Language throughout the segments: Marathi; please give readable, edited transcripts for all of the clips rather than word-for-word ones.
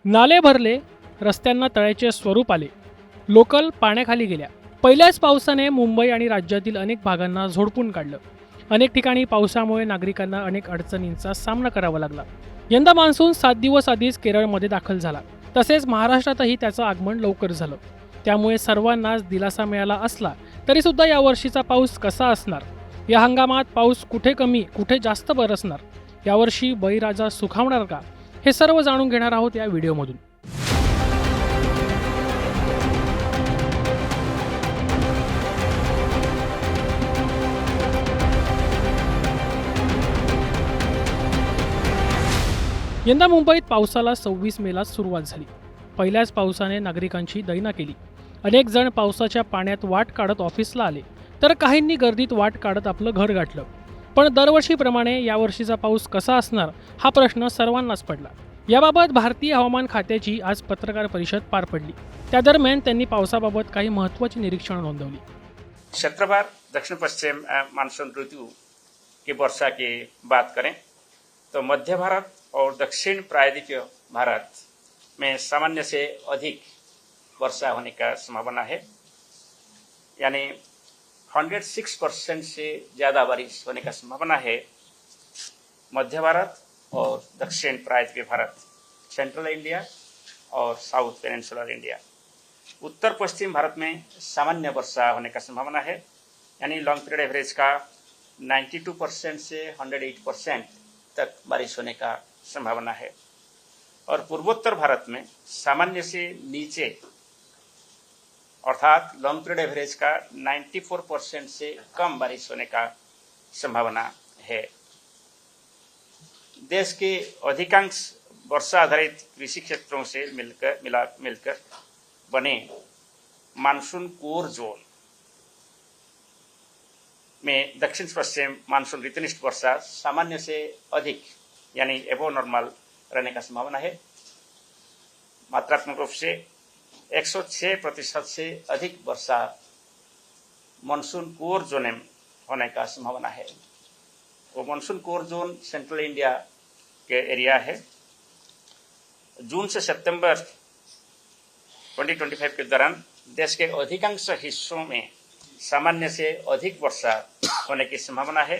नाले भरले, रस्त्यांना तळ्याचे स्वरूप आले, लोकल पाण्याखाली गेल्या. पहिल्याच पावसाने मुंबई आणि राज्यातील अनेक भागांना झोडपून काढलं. अनेक ठिकाणी पावसामुळे नागरिकांना अनेक अडचणींचा सामना करावा लागला. यंदा मान्सून 7 दिवस आधीच केरळमध्ये दाखल झाला. तसेच महाराष्ट्रातही त्याचं आगमन लवकर झालं. त्यामुळे सर्वांनाच दिलासा मिळाला असला तरी सुद्धा यावर्षीचा पाऊस कसा असणार, या हंगामात पाऊस कुठे कमी कुठे जास्त बरसणार, यावर्षी बळीराजा सुखावणार का, हे सर्व जाणून घेणार आहोत या व्हिडिओमधून. यंदा मुंबईत पावसाला 26 मेला सुरुवात झाली. पहिल्याच पावसाने नागरिकांची दैना केली. अनेक जण पावसाच्या पाण्यात वाट काढत ऑफिसला आले, तर काहींनी गर्दीत वाट काढत आपलं घर गाठलं. पण दरवर्षीप्रमाणे यावर्षीचा पाऊस कसा असणार, हा प्रश्न सर्वांनाच पडला. याबाबत भारतीय हवामान खात्याची आज पत्रकार परिषद पार पडली. त्या दरम्यान त्यांनी पावसाबाबत काही महत्त्वाची निरीक्षणं नोंदवली. शुक्रवार दक्षिण पश्चिम मानसून ऋतु की वर्षा की बात करें तो मध्य भारत और दक्षिण प्रायद्वीपीय भारत में सामान्य से अधिक वर्षा होने का संभावना है, यानी 106% से ज़्यादा बारिश होने का संभावना है मध्य भारत और दक्षिण प्रायद्वीपीय भारत, सेंट्रल इंडिया और साउथ पेनिनसुलर इंडिया. उत्तर पश्चिम भारत में सामान्य वर्षा होने का संभावना है, यानी लॉन्ग पीरियड एवरेज का 92% से 108% तक बारिश होने का संभावना है. और पूर्वोत्तर भारत में सामान्य से नीचे अर्थात लॉन्ग पीरियड एवरेज का 94% से कम बारिश होने का संभावना है. देश के अधिकांश वर्षा आधारित कृषि क्षेत्रों से मिलकर बने मानसून कोर जोन में दक्षिण पश्चिम मानसून ऋतुनिष्ठ वर्षा सामान्य से अधिक यानी एबो नॉर्मल रहने का संभावना है. मात्रात्मक रूप से 106% से अधिक वर्षा मानसून कोर जोन में होने का संभावना है. वो monsoon core zone central India के एरिया है. जून से सितंबर 2025 के दौरान देश के अधिकांश हिस्सों में सामान्य से अधिक वर्षा होने की संभावना है.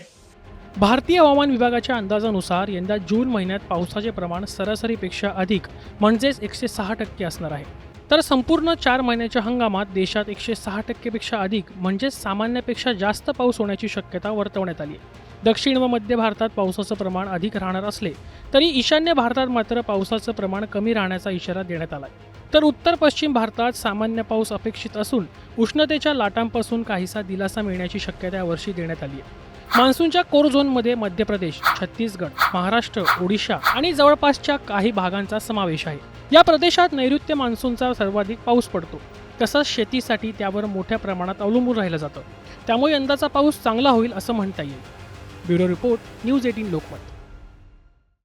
भारतीय हवामान विभागाच्या अंदाजानुसार यंदा जून महिन्यात पावसाचे प्रमाण सरासरीपेक्षा अधिक म्हणजेच 106% असणार आहे. तर संपूर्ण 4 महिन्याच्या हंगामात देशात 106% पेक्षा अधिक म्हणजेच सामान्यापेक्षा जास्त पाऊस होण्याची शक्यता वर्तवण्यात आली आहे. दक्षिण व मध्य भारतात पावसाचं प्रमाण अधिक राहणार असले तरी ईशान्य भारतात मात्र पावसाचं प्रमाण कमी राहण्याचा इशारा देण्यात आला आहे. तर उत्तर पश्चिम भारतात सामान्य पाऊस अपेक्षित असून उष्णतेच्या लाटांपासून काहीसा दिलासा मिळण्याची शक्यता यावर्षी देण्यात आली आहे. मान्सूनच्या कोर झोनमध्ये मध्य प्रदेश, छत्तीसगड, महाराष्ट्र, ओडिशा आणि जवळपासच्या काही भागांचा समावेश आहे. या प्रदेशात नैऋत्य मान्सूनचा सर्वाधिक पाऊस पडतो. तसंच शेतीसाठी त्यावर मोठ्या प्रमाणात अवलंबून राहिलं जातं. त्यामुळे यंदाचा पाऊस चांगला होईल असं म्हणता येईल. Bureau report, news 18 Lokmat.